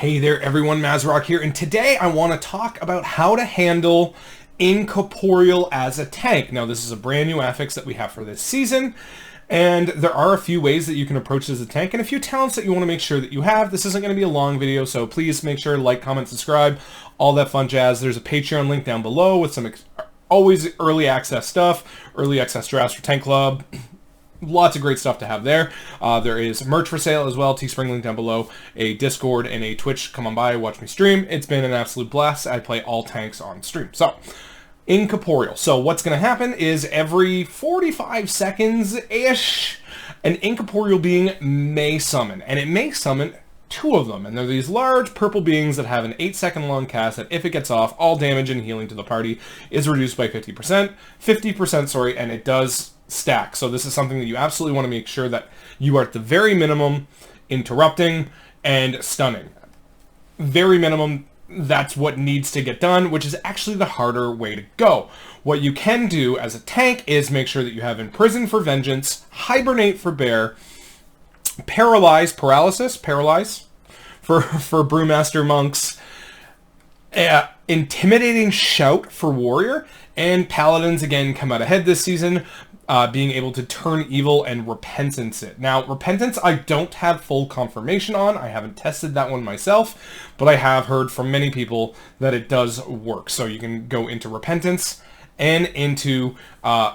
Hey there everyone, Mazrock here, and today I want to talk about how to handle Incorporeal as a tank. Now this is a brand new affix that we have for this season, and there are a few ways that you can approach it as a tank and a few talents that you want to make sure that you have. This isn't going to be a long video, so please make sure to like, comment, subscribe, all that fun jazz. There's a Patreon link down below with some always early access stuff, early access drafts for Tank Club. Lots of great stuff to have there. There is merch for sale as well. Teespring link down below. A Discord and a Twitch. Come on by, watch me stream. It's been an absolute blast. I play all tanks on stream. So, Incorporeal. So what's going to happen is every 45 seconds-ish, an Incorporeal being may summon. And it may summon two of them. And they're these large purple beings that have an 8-second long cast that if it gets off, all damage and healing to the party is reduced by 50%. 50%, sorry, and it does stack. So this is something that you absolutely want to make sure that you are at the very minimum interrupting and stunning. Very minimum, that's what needs to get done, which is actually the harder way to go. What you can do as a tank is make sure that you have Imprison for Vengeance, Hibernate for Bear, Paralyze for Brewmaster Monks, Intimidating Shout for Warrior, and Paladins again come out ahead this season, being able to turn evil and repentance it. Now, repentance I don't have full confirmation on. I haven't tested that one myself, but I have heard from many people that it does work. So you can go into repentance and into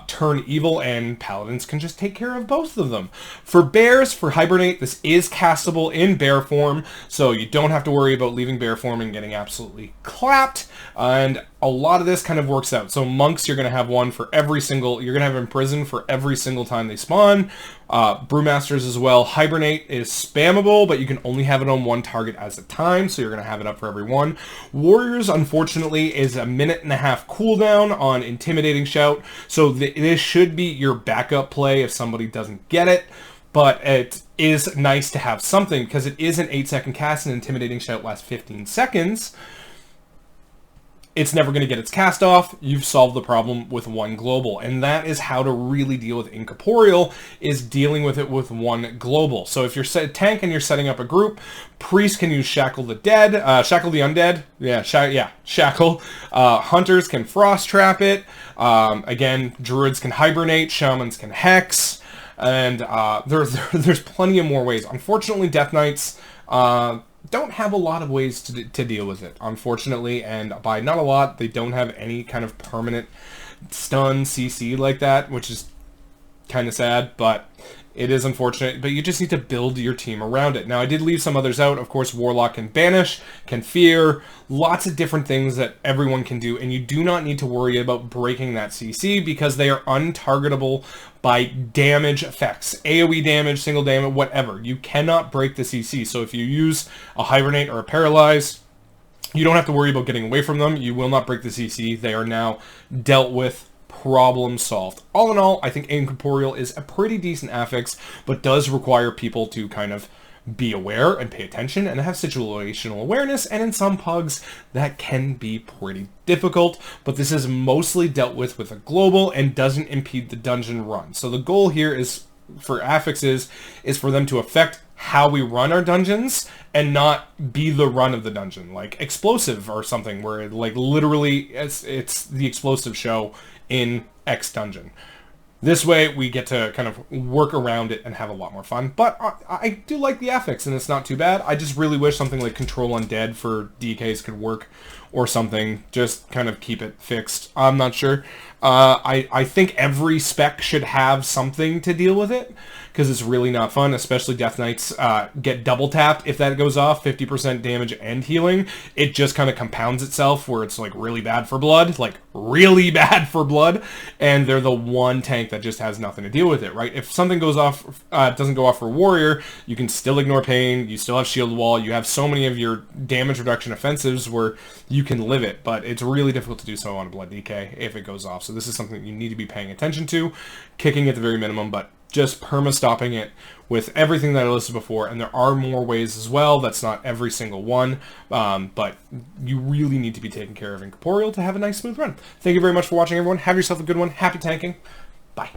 turn evil, and paladins can just take care of both of them. For bears, for hibernate, this is castable in bear form, so you don't have to worry about leaving bear form and getting absolutely clapped. And a lot of this kind of works out. So monks, you're going to have one for every single, you're going to have imprison for every single time they spawn. Brewmasters as well. Hibernate is spammable, but you can only have it on one target at a time, so you're going to have it up for every one. Warriors, unfortunately, is a 1.5-minute cooldown on Intimidating Shout, so this should be your backup play if somebody doesn't get it, but it is nice to have something because it is an 8-second cast and Intimidating Shout lasts 15 seconds. It's never going to get its cast off. You've solved the problem with one global. And that is how to really deal with Incorporeal, is dealing with it with one global. So if you're a tank and you're setting up a group, Priest can use Shackle the Dead, Shackle the Undead. Shackle. Hunters can Frost Trap it. Again, Druids can Hibernate. Shamans can Hex. And there's plenty of more ways. Unfortunately, Death Knights don't have a lot of ways to deal with it, unfortunately, and by not a lot, they don't have any kind of permanent stun CC like that, which is kind of sad, but it is unfortunate, but you just need to build your team around it. Now, I did leave some others out. Of course, Warlock can Banish, can Fear, lots of different things that everyone can do, and you do not need to worry about breaking that CC because they are untargetable by damage effects. AoE damage, single damage, whatever. You cannot break the CC, so if you use a Hibernate or a Paralyze, you don't have to worry about getting away from them. You will not break the CC. They are now dealt with. Problem solved. All in all, I think Incorporeal is a pretty decent affix, but does require people to kind of be aware and pay attention and have situational awareness, and in some pugs that can be pretty difficult, but this is mostly dealt with a global and doesn't impede the dungeon run. So the goal here is for affixes is for them to affect how we run our dungeons and not be the run of the dungeon, like explosive or something where it, like literally it's the explosive show in X dungeon. This way we get to kind of work around it and have a lot more fun. But I do like the affix and it's not too bad. I just really wish something like Control Undead for DKs could work or something. Just kind of keep it fixed. I'm not sure. I think every spec should have something to deal with it because it's really not fun, especially Death Knights get double tapped if that goes off, 50% damage and healing. It just kind of compounds itself where it's like really bad for blood, and they're the one tank that just has nothing to deal with it, right? If something goes off, doesn't go off for Warrior, you can still ignore pain, you still have Shield Wall, you have so many of your damage reduction offensives where you can live it, but it's really difficult to do so on Blood DK if it goes off. So this is something you need to be paying attention to, kicking at the very minimum, but just perma-stopping it with everything that I listed before, and there are more ways as well. That's not every single one, but you really need to be taking care of Incorporeal to have a nice, smooth run. Thank you very much for watching, everyone. Have yourself a good one. Happy tanking. Bye.